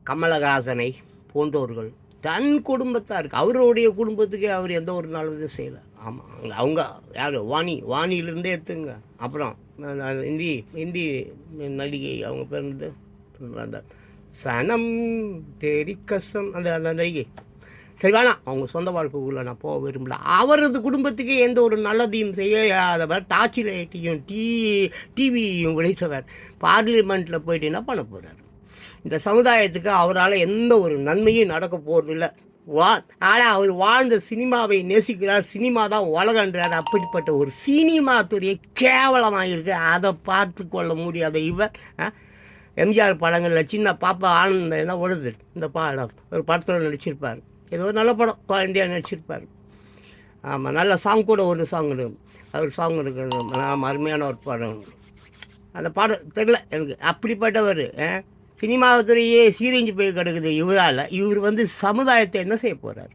கமலஹாசனை போன்றவர்கள் தன் குடும்பத்தாருக்கு அவருடைய குடும்பத்துக்கே அவர் எந்த ஒரு நல்லதும் செய்யலை. ஆமாம், அவங்க யார் வாணியிலேருந்தே எடுத்துங்க. அப்புறம் ஹிந்தி ஹிந்தி நடிகை அவங்க பேர் வந்து அந்த சனம் தேரி கசம் அந்த அந்த நடிகை. சரி வேணாம், அவங்க சொந்த வாழ்க்கைக்குள்ளே நான் போக விரும்பல. அவரது குடும்பத்துக்கு எந்த ஒரு நல்லதையும் செய்யாதவர், டார்ச் லைட்டையும் டிவியையும் உடைத்தவர் பார்லிமெண்ட்டில் போயிட்டு என்ன பண்ண போகிறார்? இந்த சமுதாயத்துக்கு அவரால் எந்த ஒரு நன்மையும் நடக்க போகிறதில்லை. ஆனால் அவர் வாழ்ந்த சினிமாவை நேசிக்கிறார், சினிமா தான் உலகன்றார். அப்படிப்பட்ட ஒரு சினிமா துறையை கேவலமாக இருக்குது, அதை பார்த்து கொள்ள முடியாத இவர் எம்ஜிஆர் படங்களில் சின்ன பாப்பா ஆனந்தம் என்ன ஓடுது இந்த பாடம் ஒரு படத்தில் நடிச்சிருப்பார். ஏதோ ஒரு நல்ல படம் குழந்தையாக நடிச்சிருப்பார். ஆமாம், நல்ல சாங் கூட ஒரு சாங் இருக்கும், அவர் சாங் இருக்குது. அருமையான ஒரு படம், அந்த பாடம் தெரியல எனக்கு. அப்படிப்பட்டவர் சினிமாத்துறையே சீரழிஞ்சு போய் கிடக்குது இவரால். இவர் வந்து சமுதாயத்தை என்ன செய்ய போகிறார்?